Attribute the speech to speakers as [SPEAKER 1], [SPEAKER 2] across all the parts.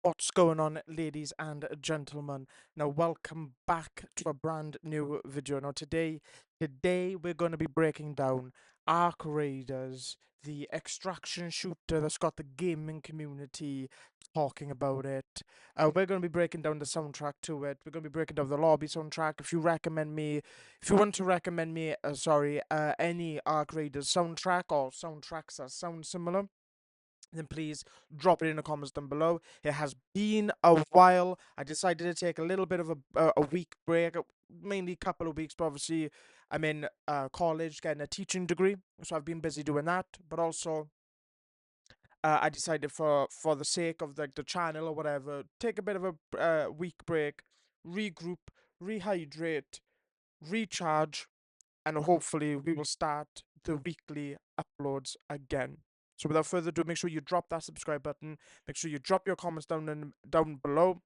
[SPEAKER 1] What's going on, ladies and gentlemen? Now, welcome back to a brand new video. Now, today we're going to be breaking down Arc Raiders, the extraction shooter that's got the gaming community talking about it. We're going to be breaking down the soundtrack to it. We're going to be breaking down the lobby soundtrack. If you want to recommend me, any Arc Raiders soundtrack or soundtracks that sound similar, then please drop it in the comments down below. It has been a while. I decided to take a little bit of a week break, mainly a couple of weeks, but obviously I'm in college getting a teaching degree, so I've been busy doing that. But also, I decided for the sake of the channel or whatever, take a bit of a week break, regroup, rehydrate, recharge, and hopefully we will start the weekly uploads again. So without further ado, make sure you drop that subscribe button. Make sure you drop your comments down below.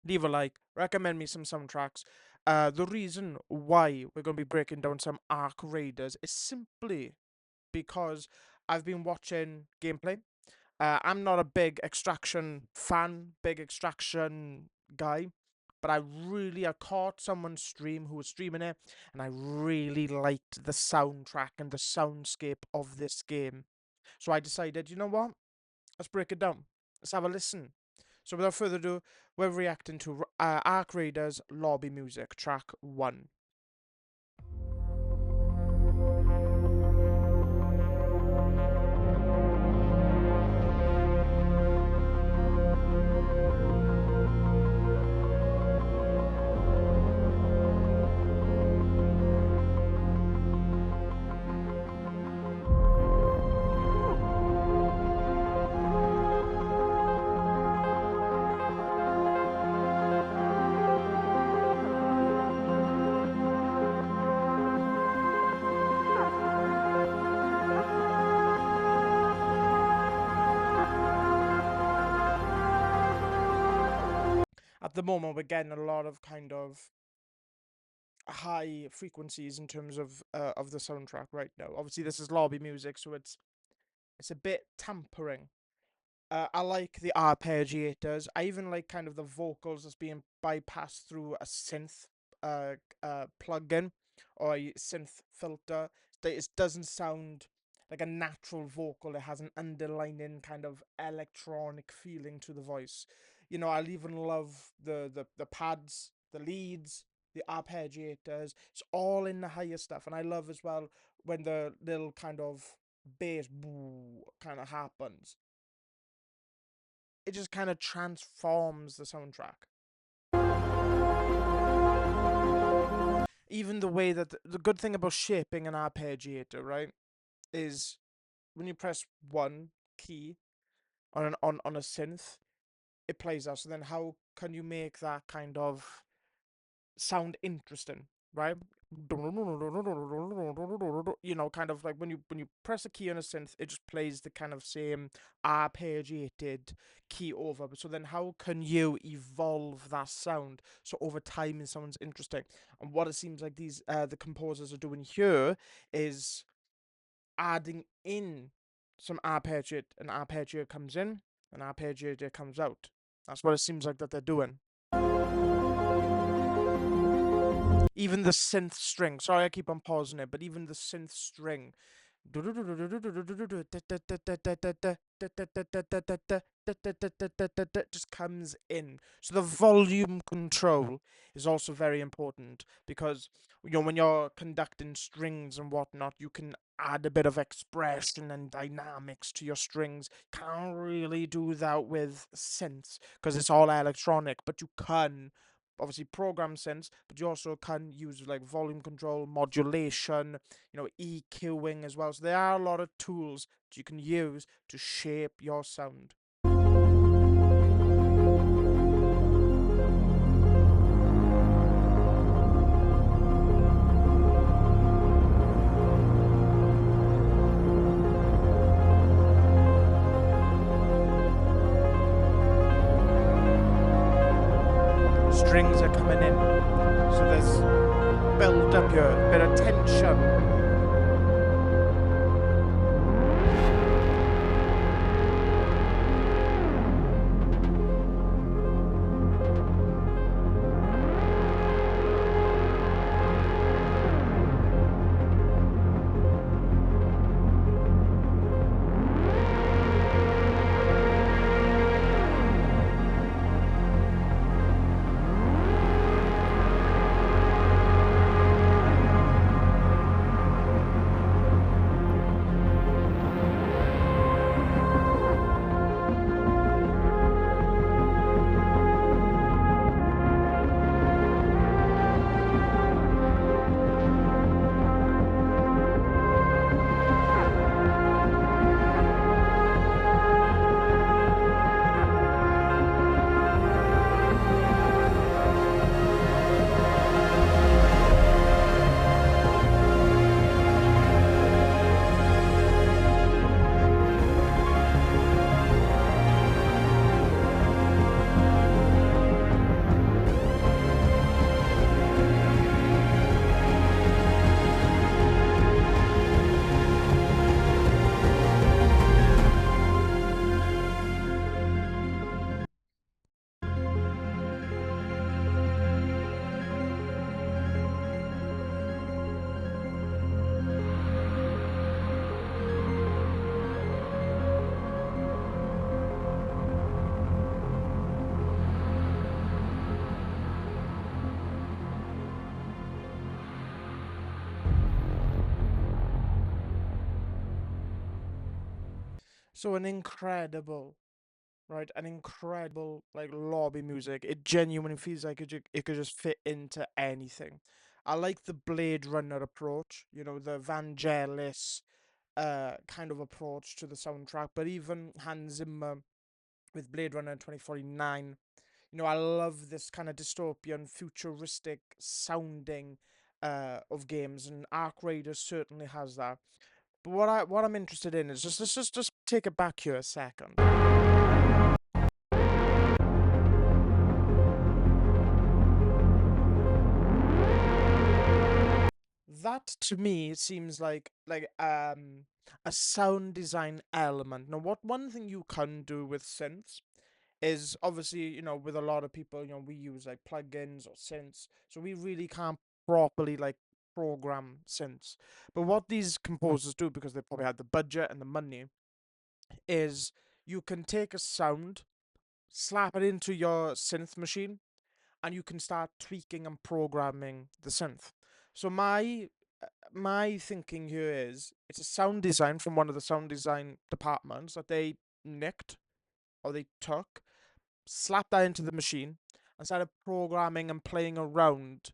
[SPEAKER 1] Leave a like. Recommend me some soundtracks. The reason why we're going to be breaking down some Arc Raiders is simply because I've been watching gameplay. I'm not a big Extraction fan, big Extraction guy, but I caught someone's stream who was streaming it, and I really liked the soundtrack and the soundscape of this game. So I decided, you know what? Let's break it down. Let's have a listen. So without further ado, we're reacting to Arc Raiders Lobby Music, track 1. At the moment, we're getting a lot of kind of high frequencies in terms of the soundtrack right now. Obviously, this is lobby music, so it's a bit tampering. I like the arpeggiators. I even like kind of the vocals that's being bypassed through a synth plugin or a synth filter. It doesn't sound like a natural vocal. It has an underlining kind of electronic feeling to the voice. You know, I'll even love the pads, the leads, the arpeggiators. It's all in the higher stuff, and I love as well when the little kind of bass boo kind of happens. It just kind of transforms the soundtrack. Even the way that the good thing about shaping an arpeggiator, right, is when you press one key on a synth, it plays out. So then, how can you make that kind of sound interesting, right? You know, kind of like when you press a key on a synth, it just plays the kind of same arpeggiated key over. So then, how can you evolve that sound so over time it sounds interesting? And what it seems like the composers are doing here is adding in some arpeggiate. An arpeggiator comes in, an arpeggiator comes out. That's what it seems like that they're doing. Even the synth string. Sorry, I keep on pausing it, but even the synth string just comes in. So the volume control is also very important because when you're conducting strings and whatnot, you can add a bit of expression and dynamics to your strings. Can't really do that with synths because it's all electronic, but you can obviously program synths, but you also can use like volume control, modulation, EQing as well. So there are a lot of tools that you can use to shape your sound. Strings are coming in, so there's build up here, a bit of tension. So an incredible, right? An incredible like lobby music. It genuinely feels like it could just fit into anything. I like the Blade Runner approach, you know, the Vangelis kind of approach to the soundtrack, but even Hans Zimmer with Blade Runner 2049, you know, I love this kind of dystopian, futuristic sounding of games, and Ark Raiders certainly has that. But what I'm interested in is just take it back here a second. That to me seems like a sound design element. Now, what one thing you can do with synths is obviously, you know, with a lot of people, you know, we use like plugins or synths, so we really can't properly like program synths. But what these composers do, because they probably had the budget and the money, is you can take a sound, slap it into your synth machine, and you can start tweaking and programming the synth. So my thinking here is it's a sound design from one of the sound design departments that they nicked or they took, slapped that into the machine, and started programming and playing around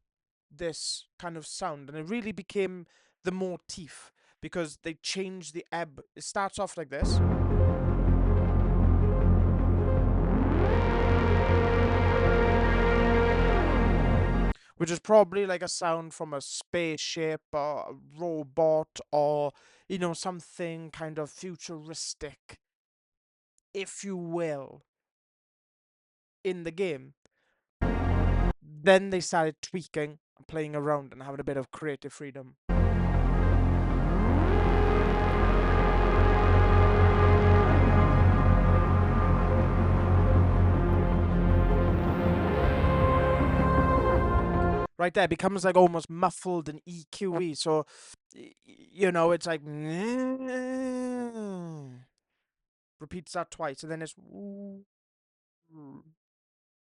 [SPEAKER 1] this kind of sound. And it really became the motif because they changed the ebb. It starts off like this, which is probably like a sound from a spaceship or a robot or, you know, something kind of futuristic, if you will, in the game. Then they started tweaking and playing around and having a bit of creative freedom. Right there, it becomes like almost muffled and EQE. So, you know, it's like repeats that twice, and then it's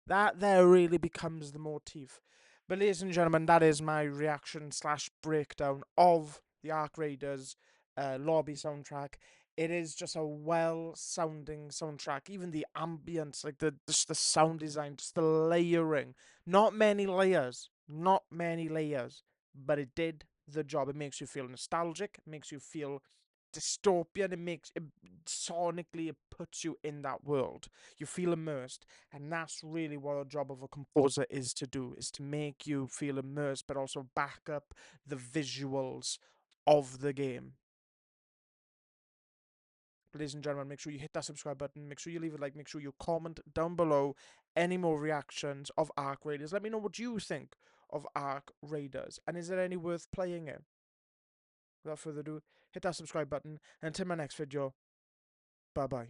[SPEAKER 1] that there really becomes the motif. But ladies and gentlemen, that is my reaction slash breakdown of the Ark Raiders lobby soundtrack. It is just a well-sounding soundtrack. Even the ambience, like the sound design, just the layering. Not many layers, not many layers, but it did the job. It makes you feel nostalgic. It makes you feel dystopian. It makes it sonically it puts you in that world. You feel immersed, and that's really what a job of a composer is to do, is to make you feel immersed but also back up the visuals of the game. Ladies and gentlemen, make sure you hit that subscribe button, make sure you leave a like, make sure you comment down below any more reactions of Ark Raiders. Let me know what you think of Ark Raiders, and is there any worth playing it? Without further ado, hit that subscribe button, and until my next video, bye bye.